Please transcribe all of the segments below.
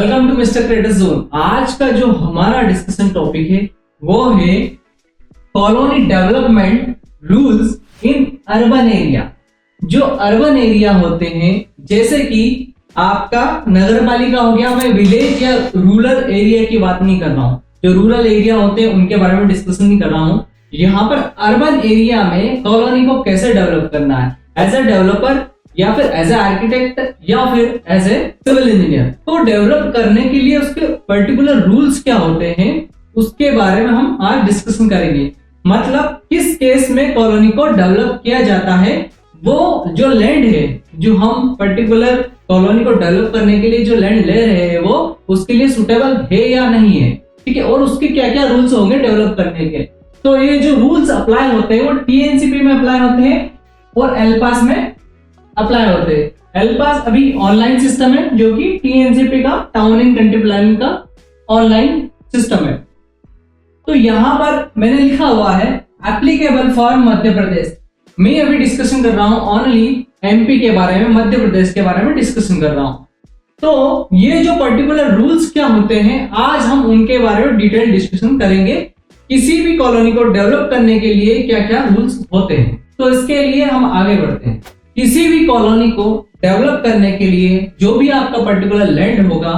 Welcome to mister creator zone. आज का जो हमारा डिस्कशन टॉपिक है वो है colony development rules in urban area. जो अर्बन एरिया होते हैं, जैसे कि आपका नगर पालिका हो गया, मैं विलेज या रूरल एरिया की बात नहीं कर रहा हूँ। जो रूरल एरिया होते हैं उनके बारे में डिस्कशन नहीं कर रहा हूँ। यहाँ पर अर्बन एरिया में कॉलोनी को कैसे डेवलप करना है, एज ए डेवलपर या फिर एज ए आर्किटेक्ट या फिर एज ए सिविल इंजीनियर। तो डेवलप करने के लिए उसके पर्टिकुलर रूल्स क्या होते हैं उसके बारे में हम आज डिस्कशन करेंगे। मतलब किस केस में कॉलोनी को डेवलप किया जाता है, वो जो लैंड है जो हम पर्टिकुलर कॉलोनी को डेवलप करने के लिए जो लैंड ले रहे हैं वो उसके लिए सुटेबल है या नहीं है, ठीक है, और उसके क्या क्या रूल्स होंगे डेवलप करने के। तो ये जो रूल्स अप्लाई होते हैं वो टीएनसीपी में अप्लाई होते हैं और एलपास में अप्लाई होते हैं। एलपास अभी ऑनलाइन सिस्टम है, जो कि टीएनसीपी का टाउन एंड कंट्री प्लानिंग का ऑनलाइन सिस्टम है। तो यहां पर मैंने लिखा हुआ है एप्लीकेबल फॉर मध्य प्रदेश। मैं अभी डिस्कशन कर रहा हूं ओनली एमपी के बारे में, मध्य प्रदेश के बारे में डिस्कशन कर रहा हूं। तो ये जो पर्टिकुलर रूल्स क्या होते हैं आज हम उनके बारे में डिटेल डिस्कशन करेंगे। किसी भी कॉलोनी को डेवलप करने के लिए क्या क्या रूल्स होते हैं, तो इसके लिए हम आगे बढ़ते हैं। किसी भी कॉलोनी को डेवलप करने के लिए जो भी आपका पर्टिकुलर लैंड होगा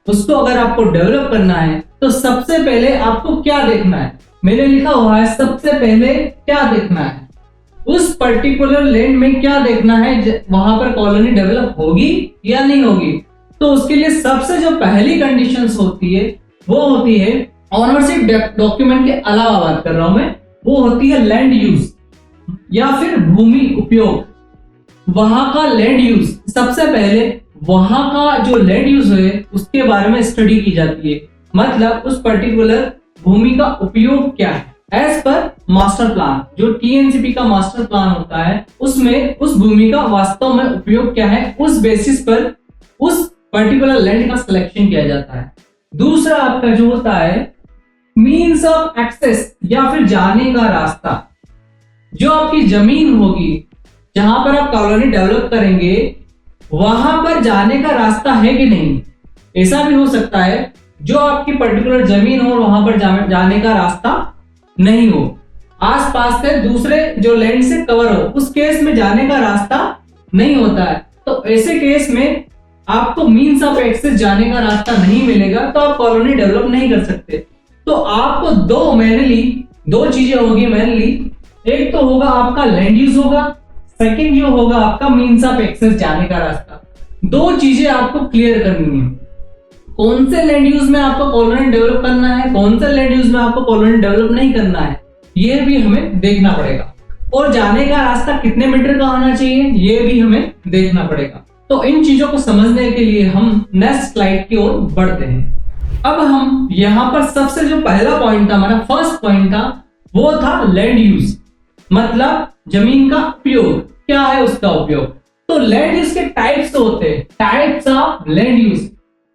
उसको अगर आपको डेवलप करना है तो सबसे पहले आपको क्या देखना है, मैंने लिखा हुआ है सबसे पहले क्या देखना है, उस पर्टिकुलर लैंड में क्या देखना है, वहां पर कॉलोनी डेवलप होगी या नहीं होगी। तो उसके लिए सबसे जो पहली कंडीशंस होती है वो होती है ओनरशिप डॉक्यूमेंट के अलावा बात कर रहा हूं मैं, वो होती है लैंड यूज या फिर भूमि उपयोग। वहां का लैंड यूज, सबसे पहले वहां का जो लैंड यूज है उसके बारे में स्टडी की जाती है। मतलब उस पर्टिकुलर भूमि का उपयोग क्या है एज पर मास्टर प्लान। जो टीएनसीपी का मास्टर प्लान होता है उसमें उस भूमि का वास्तव में उपयोग क्या है, उस बेसिस पर उस पर्टिकुलर लैंड का सिलेक्शन किया जाता है। दूसरा आपका जो होता है मीन्स ऑफ एक्सेस या फिर जाने का रास्ता। जो आपकी जमीन होगी जहां पर आप कॉलोनी डेवलप करेंगे वहां पर जाने का रास्ता है कि नहीं। ऐसा भी हो सकता है जो आपकी पर्टिकुलर जमीन हो वहां पर जाने का रास्ता नहीं हो, आसपास से दूसरे जो लैंड से कवर हो, उस केस में जाने का रास्ता नहीं होता है। तो ऐसे केस में आपको मीन्स ऑफ एक्सेस जाने का रास्ता नहीं मिलेगा तो आप कॉलोनी डेवलप नहीं कर सकते। तो आपको दो चीजें होगी मेनली। एक तो होगा आपका लैंड यूज होगा, सेकंड जो होगा आपका मीन्स ऑफ एक्सेस जाने का रास्ता। दो चीजें आपको क्लियर करनी है। कौन से लैंड यूज में आपको कॉलोनी डेवलप करना है, कौन से लैंड यूज में आपको कॉलोनी डेवलप नहीं करना है, ये भी हमें देखना पड़ेगा। और जाने का रास्ता कितने मीटर का होना चाहिए ये भी हमें देखना पड़ेगा। तो इन चीजों को समझने के लिए हम नेक्स्ट स्लाइड की ओर बढ़ते हैं। अब हम यहाँ पर सबसे जो पहला पॉइंट था, हमारा फर्स्ट पॉइंट था, वो था लैंड यूज। मतलब जमीन का उपयोग क्या है, उसका उपयोग। तो लैंड यूज के टाइप्स होते हैं, टाइप्स ऑफ लैंड यूज।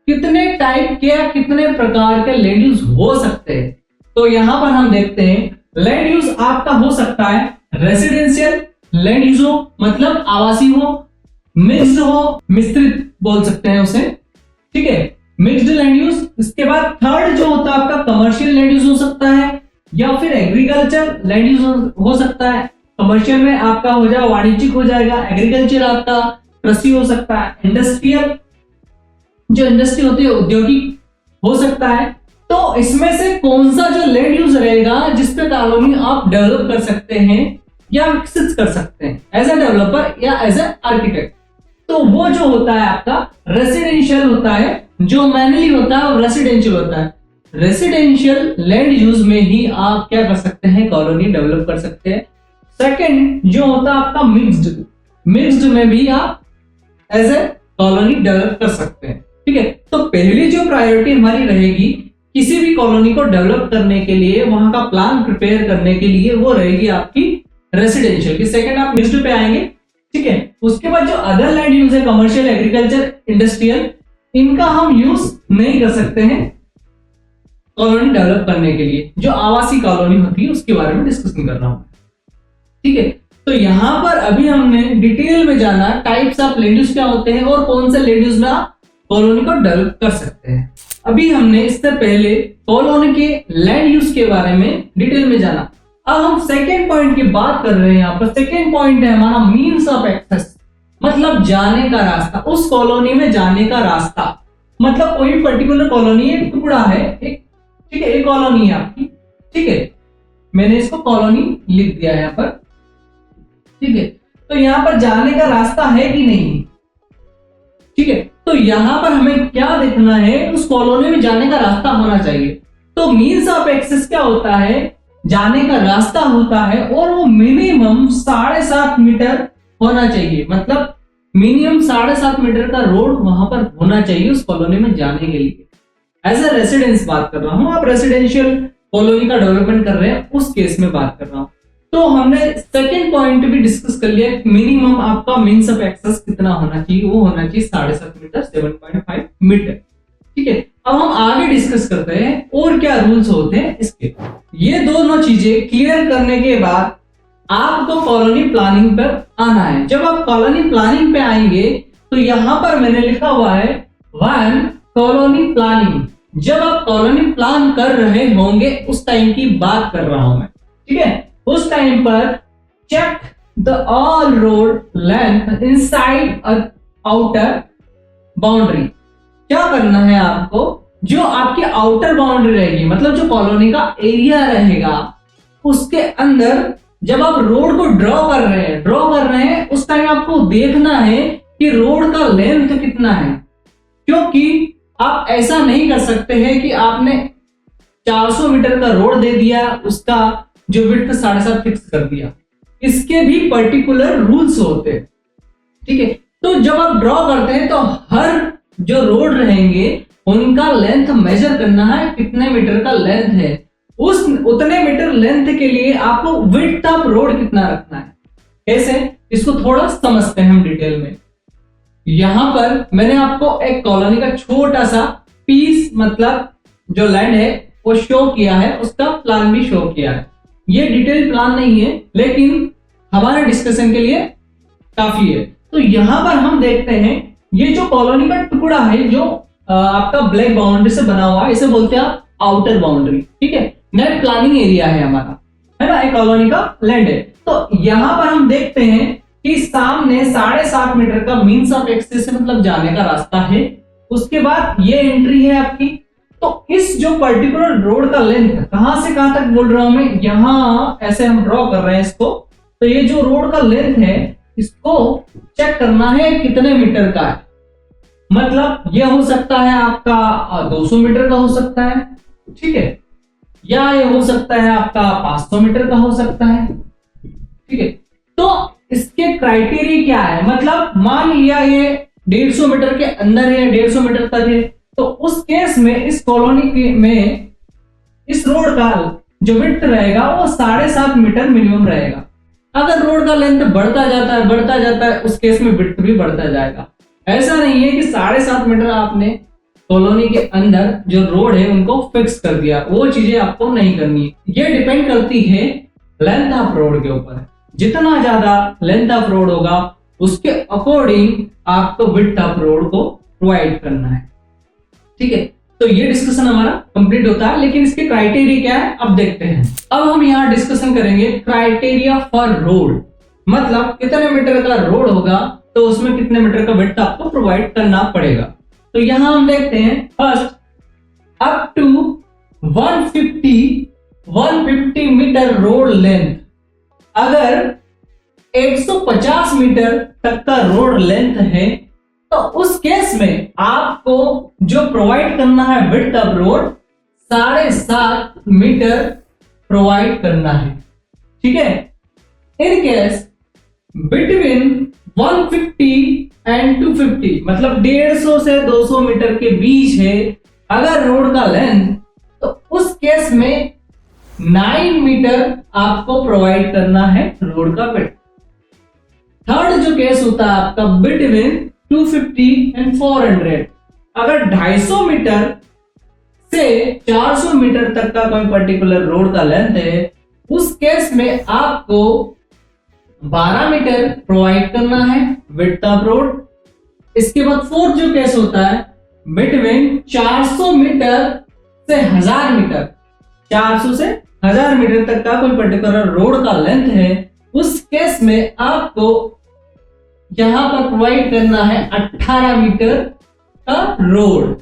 कितने टाइप के या कितने प्रकार के लैंड यूज हो सकते हैं, तो यहां पर हम देखते हैं लैंड यूज आपका हो सकता है रेसिडेंशियल लैंड यूज हो, मतलब आवासीय हो, मिक्स्ड हो, मिश्रित बोल सकते हैं उसे, ठीक है, मिक्स्ड लैंड यूज। इसके बाद थर्ड जो होता है आपका कमर्शियल लैंड यूज हो सकता है या फिर एग्रीकल्चर लैंड यूज हो सकता है। कमर्शियल में आपका हो जाएगा वाणिज्यिक हो जाएगा, एग्रीकल्चर आपका कृषि हो सकता है, इंडस्ट्रियल जो इंडस्ट्री होती है औद्योगिक हो सकता है। तो इसमें से कौन सा जो लैंड यूज रहेगा जिसपे कॉलोनी आप डेवलप कर सकते हैं या विकसित कर सकते हैं एज ए डेवलपर या एज ए आर्किटेक्ट, तो वो जो होता है आपका रेसिडेंशियल होता है। जो मैनुअली होता है वो रेसिडेंशियल होता है। रेसिडेंशियल लैंड यूज में ही आप क्या कर सकते हैं, कॉलोनी डेवलप कर सकते हैं। सेकंड जो होता है आपका मिक्स्ड में भी आप एज ए कॉलोनी डेवलप कर सकते हैं, ठीक है। तो पहली जो प्रायोरिटी हमारी रहेगी किसी भी कॉलोनी को डेवलप करने के लिए, वहां का प्लान प्रिपेयर करने के लिए, वो रहेगी आपकी रेसिडेंशियल की। सेकंड आप मिक्स्ड पे आएंगे, ठीक है। उसके बाद जो अदर लैंड यूज है कमर्शियल, एग्रीकल्चर, इंडस्ट्रियल, इनका हम यूज नहीं कर सकते हैं कॉलोनी डेवलप करने के लिए। जो आवासीय कॉलोनी होती है उसके बारे में डिस्कशन कर रहा हूं, ठीक है। तो यहां पर अभी हमने डिटेल में जाना टाइप्स ऑफ लैंड यूज क्या होते हैं और कौन से लैंड यूज में आप कॉलोनी को डेवलप कर सकते हैं। अभी हमने इससे पहले कॉलोनी के लैंड यूज के बारे में डिटेल में जाना। अब हम सेकेंड पॉइंट की बात कर रहे हैं। यहाँ पर सेकेंड पॉइंट है हमारा मीन्स ऑफ एक्सेस, मतलब जाने का रास्ता, उस कॉलोनी में जाने का रास्ता। मतलब कोई पर्टिकुलर कॉलोनी एक टुकड़ा है, एक ठीक है, एक कॉलोनी है आपकी, ठीक है, मैंने इसको कॉलोनी लिख दिया है यहाँ पर, ठीक है। तो यहाँ पर जाने का रास्ता है कि नहीं, ठीक है। तो यहाँ पर हमें क्या देखना है, उस कॉलोनी में जाने का रास्ता होना चाहिए। तो मीन्स ऑफ एक्सेस क्या होता है, जाने का रास्ता होता है, और वो मिनिमम 7.5 मीटर होना चाहिए। मतलब मिनिमम 7.5 मीटर का रोड वहां पर होना चाहिए उस कॉलोनी में जाने के लिए। एज ए रेसिडेंस बात कर रहा हूं, आप रेसिडेंशियल कॉलोनी का डेवलपमेंट कर रहे हैं उस केस में बात कर रहा हूं। तो हमने सेकेंड पॉइंट भी डिस्कस कर लिया, मिनिमम आपका मीन्स ऑफ एक्सेस कितना होना चाहिए, वो होना चाहिए 7.5 मीटर, 7.5 मीटर, ठीक है। अब हम आगे डिस्कस करते हैं और क्या रूल्स होते हैं इसके। ये दोनों चीजें क्लियर करने के बाद आपको कॉलोनी प्लानिंग पर आना है। जब आप कॉलोनी प्लानिंग पे आएंगे तो यहां पर मैंने लिखा हुआ है 1 कॉलोनी प्लानिंग। जब आप कॉलोनी प्लान कर रहे होंगे उस टाइम की बात कर रहा हूं मैं, ठीक है। उस टाइम पर check the all road length inside outer boundary. क्या करना है आपको, जो आपकी आउटर बाउंड्री रहेगी, मतलब जो कॉलोनी का एरिया रहेगा उसके अंदर जब आप रोड को ड्रॉ कर रहे हैं उस टाइम आपको देखना है कि रोड का लेंथ कितना है। क्योंकि आप ऐसा नहीं कर सकते हैं कि आपने 400 मीटर का रोड दे दिया, उसका जो विड्थ 7.5 फिक्स कर दिया। इसके भी पर्टिकुलर रूल्स होते हैं, ठीक है। तो जब आप ड्रॉ करते हैं तो हर जो रोड रहेंगे उनका लेंथ मेजर करना है, कितने मीटर का लेंथ है, उस उतने मीटर लेंथ के लिए आपको विड्थ ऑफ रोड कितना रखना है। कैसे, इसको थोड़ा समझते हैं हम डिटेल में। यहां पर मैंने आपको एक कॉलोनी का छोटा सा पीस, मतलब जो लैंड है वो शो किया है, उसका प्लान भी शो किया है। ये डिटेल प्लान नहीं है लेकिन हमारे डिस्कशन के लिए काफी है। तो यहां पर हम देखते हैं ये जो कॉलोनी का टुकड़ा है जो आपका ब्लैक बाउंड्री से बना हुआ है, इसे बोलते हैं आप आउटर बाउंड्री, ठीक है। नेट प्लानिंग एरिया है हमारा, है ना, एक कॉलोनी का लैंड है। तो यहां पर हम देखते हैं कि सामने 7.5 मीटर का मीन्स ऑफ एक्सेस, मतलब जाने का रास्ता है। उसके बाद ये एंट्री है आपकी। तो इस जो पर्टिकुलर रोड का लेंथ कहां से कहां तक बोल रहा हूं मैं, यहां ऐसे हम ड्रॉ कर रहे हैं इसको। तो ये जो रोड का लेंथ है इसको चेक करना है कितने मीटर का है। मतलब ये हो सकता है आपका 200 मीटर का हो सकता है, ठीक है, या ये हो सकता है आपका 500 मीटर का हो सकता है, ठीक है। तो इसके क्राइटेरिया क्या है, मतलब मान लिया ये 150 मीटर के अंदर है, 150 मीटर तक है, तो उस केस में इस कॉलोनी में इस रोड का जो विड्थ रहेगा वो 7.5 मीटर मिनिमम रहेगा। अगर रोड का लेंथ बढ़ता जाता है उस केस में विड्थ भी बढ़ता जाएगा। ऐसा नहीं है कि 7.5 मीटर आपने कॉलोनी के अंदर जो रोड है उनको फिक्स कर दिया, वो चीजें आपको नहीं करनी है। ये डिपेंड करती है लेंथ ऑफ रोड के ऊपर। जितना ज्यादा लेंथ ऑफ रोड होगा उसके अकॉर्डिंग आपको विड्थ ऑफ रोड को प्रोवाइड करना है, ठीक है। तो ये डिस्कशन हमारा कंप्लीट होता है, लेकिन इसके क्राइटेरिया क्या है अब देखते हैं। अब हम यहाँ डिस्कशन करेंगे क्राइटेरिया फॉर रोड, मतलब कितने मीटर का रोड होगा तो उसमें कितने मीटर का विड्थ आपको प्रोवाइड करना पड़ेगा। तो यहां हम देखते हैं first up to 150 metre road length. अगर 150 मीटर तक का रोड लेंथ है तो उस केस में आपको जो प्रोवाइड करना है width of road 7.5 metre provide करना है, ठीक है। इन केस बिटवीन 150 एंड 250, मतलब 150 से 200 मीटर के बीच है अगर रोड का लेंथ, तो उस केस में 9 मीटर आपको प्रोवाइड करना है रोड का विड्थ। थर्ड जो केस होता है आपका बिटवीन 250 एंड 400, अगर 250 मीटर से 400 मीटर तक का कोई पर्टिकुलर रोड का लेंथ है उस केस में आपको 12 मीटर प्रोवाइड करना है विड्थ ऑफ रोड। इसके बाद फोर्थ जो केस होता है बिटवीन 400 मीटर से 1000 मीटर, 400 से 1000 मीटर तक का कोई पर्टिकुलर रोड का लेंथ है, उस केस में आपको यहां पर प्रोवाइड करना है 18 मीटर का रोड।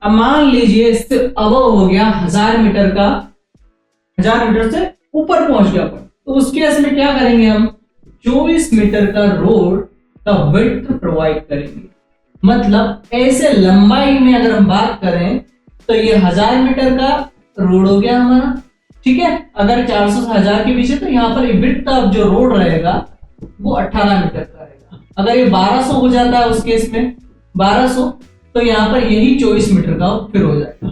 अब मान लीजिए इससे अबव हो गया 1000 मीटर का, 1000 मीटर से ऊपर पहुंच गया अपन, तो उस केस में क्या करेंगे हम, 24 मीटर का रोड का विड्थ प्रोवाइड करेंगे। मतलब ऐसे लंबाई में अगर हम बात करें तो ये 1000 मीटर का रोड हो गया हमारा, ठीक है। अगर 400 से 1000 के बीच है तो यहाँ पर विड्थ का जो रोड रहेगा वो 18 मीटर का रहेगा। अगर ये 1200 हो जाता है उस केस में 1200, तो यहाँ पर यही 24 मीटर का फिर हो जाएगा।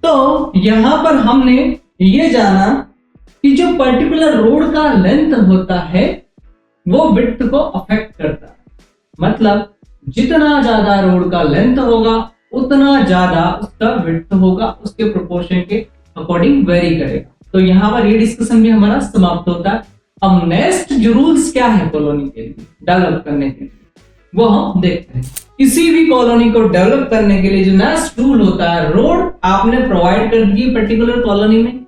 तो यहाँ पर हमने ये जाना कि जो पर्टिकुलर रोड का लेंथ होता है वो विड्थ को अफेक्ट करता है। मतलब जितना ज्यादा रोड का लेंथ होगा उतना ज्यादा उसका विड्थ होगा, उसके प्रोपोर्शन के अकॉर्डिंग वेरी करेगा। तो यहाँ पर ये डिस्कशन भी हमारा समाप्त होता है। अब नेक्स्ट जो रूल्स क्या है कॉलोनी के लिए डेवलप करने के लिए, वो हम देखते हैं। किसी भी कॉलोनी को डेवलप करने के लिए जो नेक्स्ट रूल होता है, रोड आपने प्रोवाइड कर दी पर्टिकुलर कॉलोनी में,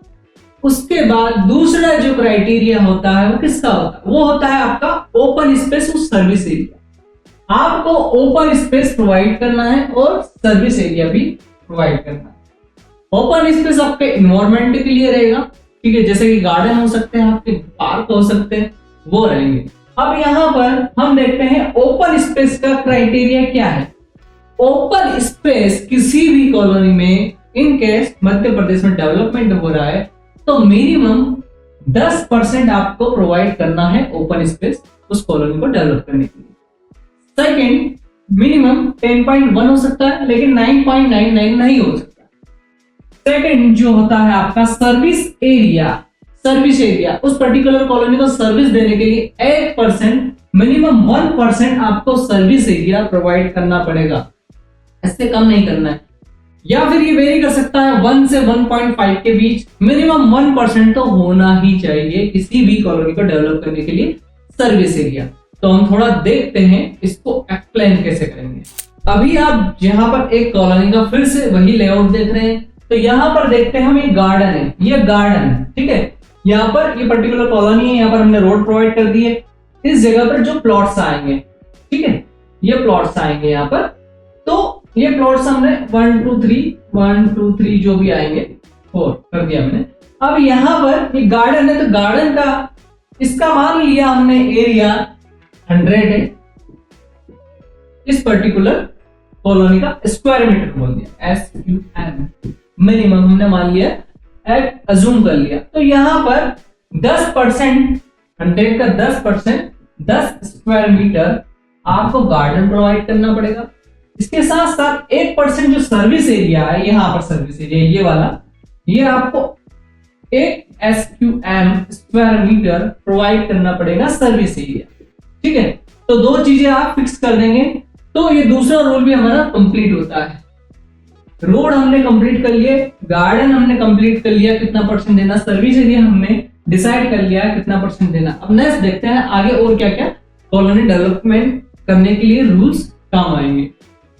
उसके बाद दूसरा जो क्राइटेरिया होता है वो किसका होता है, वो होता है आपका ओपन स्पेस और सर्विस एरिया। आपको ओपन स्पेस प्रोवाइड करना है और सर्विस एरिया भी प्रोवाइड करना है। ओपन स्पेस आपके इन्वायरमेंट के लिए रहेगा, ठीक है, जैसे कि गार्डन हो सकते हैं, आपके पार्क हो सकते हैं, वो रहेंगे। अब यहाँ पर हम देखते हैं ओपन स्पेस का क्राइटेरिया क्या है। ओपन स्पेस किसी भी कॉलोनी में इन केस मध्य प्रदेश में डेवलपमेंट हो रहा है तो मिनिमम 10% आपको प्रोवाइड करना है ओपन स्पेस उस कॉलोनी को डेवलप करने के लिए। सेकेंड, मिनिमम 10.1 हो सकता है लेकिन 9.99 नहीं हो सकता। सेकेंड जो होता है आपका सर्विस एरिया, सर्विस एरिया उस पर्टिकुलर कॉलोनी को सर्विस देने के लिए 8%, मिनिमम 1% आपको सर्विस एरिया प्रोवाइड करना पड़ेगा, इससे कम नहीं करना है। या फिर ये वेरी कर सकता है 1 से 1.5 के बीच, मिनिमम 1% तो होना ही चाहिए किसी भी कॉलोनी को डेवलप करने के लिए सर्विस एरिया। तो हम थोड़ा देखते हैं इसको एक्सप्लेन कैसे करेंगे। अभी आप यहाँ पर एक कॉलोनी का फिर से वही लेआउट देख रहे हैं, तो यहाँ पर देखते हैं हम एक गार्डन है, ये गार्डन, ठीक है, यहाँ पर ये पर्टिकुलर कॉलोनी है, यहाँ पर हमने रोड प्रोवाइड कर दी है। इस जगह पर जो प्लॉट्स आएंगे, ठीक है, ये प्लॉट्स आएंगे यहाँ पर, तो ये प्लॉट्स हमने 1 2 3 जो भी आएंगे 4 कर दिया हमने। अब यहाँ पर ये गार्डन है, तो गार्डन का इसका मान लिया हमने एरिया 100 है, इस पर्टिकुलर कॉलोनी का स्क्वायर मीटर बोल दिया, SQM मिनिमम हमने मान लिया, अज्यूम कर लिया। तो यहाँ पर 10%, 100 का 10%, 10 स्क्वायर मीटर आपको गार्डन प्रोवाइड करना पड़ेगा। इसके साथ साथ 1% जो सर्विस एरिया है, यहाँ पर सर्विस एरिया ये वाला, ये आपको 1 SQM स्क्वायर मीटर प्रोवाइड करना पड़ेगा सर्विस एरिया, ठीक है। तो दो चीजें आप फिक्स कर देंगे तो ये दूसरा रूल भी हमारा कंप्लीट होता है। रोड हमने कंप्लीट कर लिए, गार्डन हमने कंप्लीट कर लिया, कितना परसेंट देना, सर्विस एरिया हमने डिसाइड कर लिया कितना परसेंट देना। अब नेक्स्ट देखते हैं आगे और क्या क्या कॉलोनी डेवलपमेंट करने के लिए रूल्स काम आएंगे।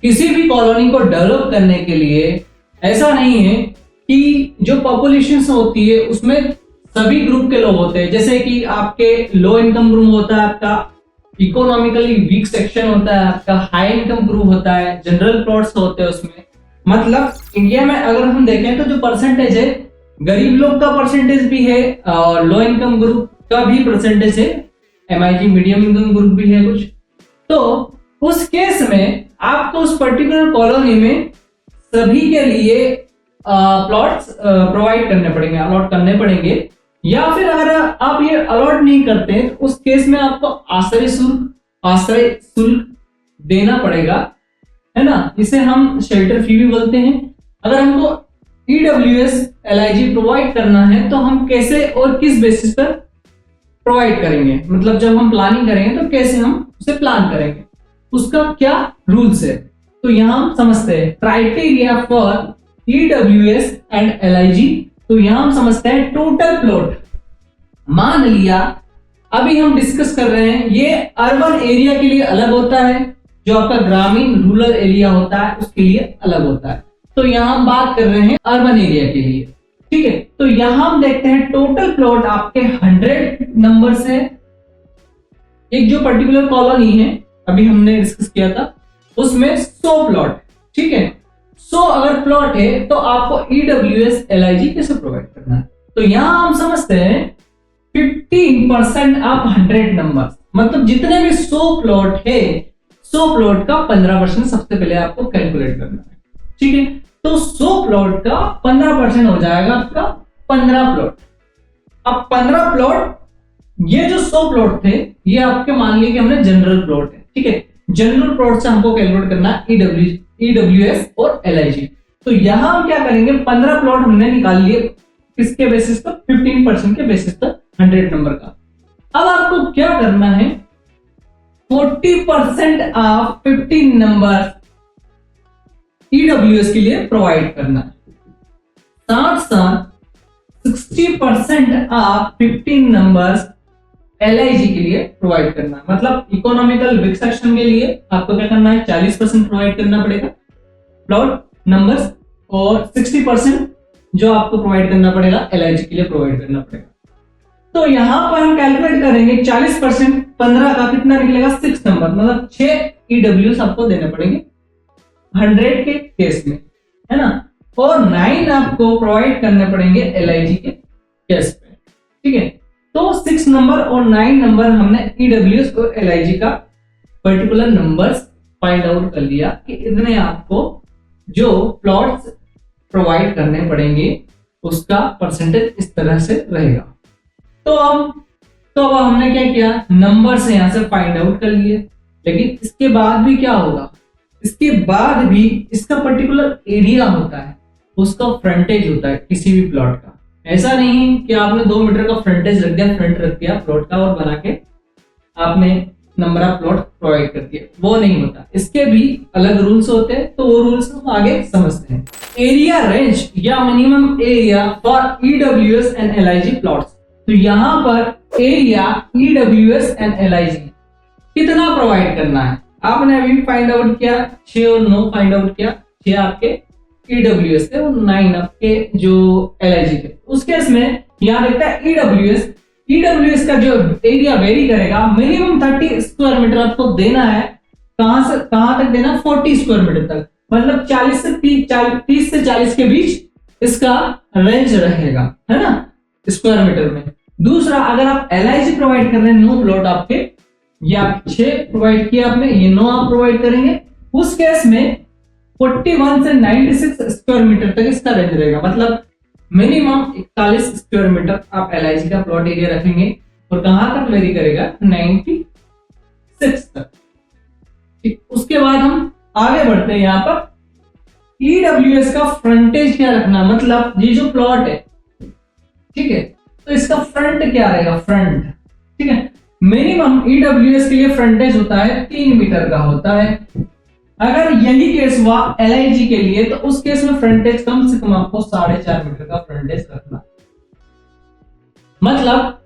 किसी भी कॉलोनी को डेवलप करने के लिए ऐसा नहीं है कि जो पॉपुलेशन होती है उसमें सभी ग्रुप के लोग होते हैं, जैसे कि आपके लो इनकम ग्रुप होता है, आपका इकोनॉमिकली वीक सेक्शन होता है, आपका हाई इनकम ग्रुप होता है, जनरल प्लॉट्स होते हैं उसमें। मतलब इंडिया में अगर हम देखें तो जो परसेंटेज है, गरीब लोग का परसेंटेज भी है और लो इनकम ग्रुप का भी परसेंटेज है, MIG मीडियम इनकम ग्रुप भी है कुछ। तो उस केस में आपको उस पर्टिकुलर कॉलोनी में सभी के लिए प्लॉट्स प्रोवाइड करने पड़ेंगे, अलॉट करने पड़ेंगे। या फिर अगर आप ये अलॉट नहीं करते हैं तो उस केस में आपको आश्रय शुल्क देना पड़ेगा, है ना, इसे हम शेल्टर फी भी बोलते हैं। अगर हमको EWS LIG प्रोवाइड करना है तो हम कैसे और किस बेसिस पर प्रोवाइड करेंगे, मतलब जब हम प्लानिंग करेंगे तो कैसे हम उसे प्लान करेंगे, उसका क्या रूल्स है। तो यहां हम समझते हैं criteria for EWS and LIG। तो यहां हम समझते हैं टोटल प्लॉट। मान लिया अभी हम डिस्कस कर रहे हैं, ये अर्बन एरिया के लिए अलग होता है, जो आपका ग्रामीण रूरल एरिया होता है उसके लिए अलग होता है। तो यहाँ हम बात कर रहे हैं अर्बन एरिया के लिए, ठीक है। तो यहाँ हम देखते हैं टोटल प्लॉट आपके 100 नंबर से, एक जो पर्टिकुलर कॉलोनी है अभी हमने डिस्कस किया था उसमें 100 प्लॉट, ठीक है। 100 अगर प्लॉट है तो आपको EWS LIG कैसे प्रोवाइड करना है। तो यहां हम समझते हैं 15% ऑफ 100 नंबर, मतलब जितने भी 100 प्लॉट है 100 प्लॉट का 15% सबसे पहले आपको कैलकुलेट करना है, ठीक है। तो 100 प्लॉट का 15% हो जाएगा आपका 15 प्लॉट। अब 15 प्लॉट, ये जो 100 प्लॉट थे ये आपके मान लीजिए हमने जनरल प्लॉट है, ठीक है। जनरल प्लॉट से हमको कैलकुलेट करना है EWS और LIG। तो यहां हम क्या करेंगे, 15 प्लॉट हमने निकाल लिए किसके बेसिस पर, 15% के बेसिस पर 100 नंबर का। अब आपको क्या करना है, 40% ऑफ 15 नंबर EWS के लिए प्रोवाइड करना है, साथ साथ 60% ऑफ 15 नंबर्स LIG के लिए प्रोवाइड करना है। मतलब इकोनॉमिकल वीक सेक्शन के लिए आपको क्या करना है, 40% प्रोवाइड करना पड़ेगा प्लॉट नंबर्स, और 60% जो आपको प्रोवाइड करना पड़ेगा LIG के लिए प्रोवाइड करना पड़ेगा। तो यहां पर हम कैलकुलेट करेंगे 40% 15 का कितना निकलेगा, 6 नंबर, मतलब 6 EWS आपको देने पड़ेंगे 100 के केस में, है ना। और 9 आपको प्रोवाइड करने पड़ेंगे LIG के केस में, ठीक है। तो 6 नंबर और 9 नंबर हमने EWS और LIG का पर्टिकुलर नंबर्स फाइंड आउट कर लिया कि इतने आपको जो प्लॉट्स प्रोवाइड करने पड़ेंगे उसका परसेंटेज इस तरह से रहेगा। तो अब हमने क्या किया, नंबर से यहां से फाइंड आउट कर लिए, लेकिन इसके बाद भी क्या होगा, इसके बाद भी इसका पर्टिकुलर एरिया होता है, उसका फ्रंटेज होता है किसी भी प्लॉट का। ऐसा नहीं कि आपने 2 मीटर का फ्रंटेज रख दिया, फ्रंट रख दिया प्लॉट का और बना के आपने नंबर ऑफ प्लॉट प्रोवाइड कर दिया, वो नहीं होता। इसके भी अलग रूल्स होते हैं, तो वो रूल्स हम आगे समझते हैं। एरिया रेंज या minimum area for EWS and LIG plots. तो यहां पर एरिया EWS एंड LIG कितना प्रोवाइड करना है आपने अभी फाइंड आउट किया, 6 और 9 फाइंड आउट किया, 6 आपके EWS थे और 9 आपके जो LIG थे। उस केस में यहां देखता है EWS का जो एरिया वेरी करेगा, मिनिमम 30 स्क्वायर मीटर आपको देना है। कहां तक देना, 40 स्क्वायर मीटर तक, मतलब 30 से 40 के बीच इसका रेंज रहेगा, है ना, स्क्वायर मीटर में। दूसरा, अगर आप LIG प्रोवाइड कर रहे हैं 9 प्लॉट आपके, ये आप 6 प्रोवाइड किया आपने, ये 9 आप प्रोवाइड करेंगे, उस केस में 41 से 96 स्क्वायर मीटर तक इसका रेंज रहेगा। मतलब मिनिमम 41 स्क्वायर मीटर आप LIG का प्लॉट एरिया रखेंगे और कहां तक वेरी करेगा, 96 तक, ठीक। उसके बाद हम आगे बढ़ते हैं, यहां पर EWS का फ्रंटेज क्या रखना, मतलब ये जो प्लॉट है, ठीक है, तो इसका फ्रंट क्या रहेगा, फ्रंट, ठीक है। मिनिमम EWS के लिए फ्रंटेज होता है 3 मीटर का होता है। अगर यही केस हुआ LIG के लिए, तो उस केस में फ्रंटेज कम से कम आपको 4.5 मीटर का फ्रंटेज रखना। मतलब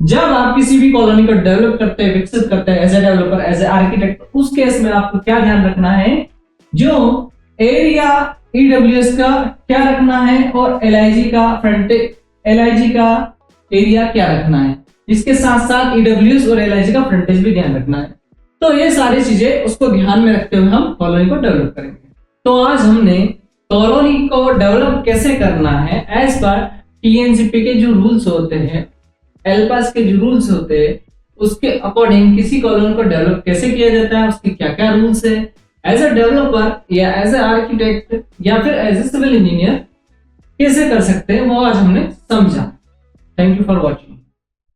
जब आप किसी भी कॉलोनी को डेवलप करते हैं, विकसित करते हैं as a developer, as a architect, उस केस में आपको क्या ध्यान रखना है, जो एरिया EWS का क्या रखना है और LIG का फ्रंटेज, LIG का एरिया क्या रखना है, इसके साथ साथ EWS और LIG का फ्रंटेज भी ध्यान रखना है। तो ये सारी चीजें उसको ध्यान में रखते हुए हम कॉलोनी को डेवलप करेंगे। तो आज हमने कॉलोनी को डेवलप कैसे करना है एज पर TNCP के जो रूल्स होते हैं, एल्पास के जो रूल्स होते हैं, उसके अकॉर्डिंग किसी कॉलोनी को डेवलप कैसे किया जाता है, उसके क्या क्या रूल्स है, एज ए डेवलपर या एज ए आर्किटेक्ट या फिर एज ए सिविल इंजीनियर कैसे कर सकते हैं, वो आज हमने समझा। Thank you for watching.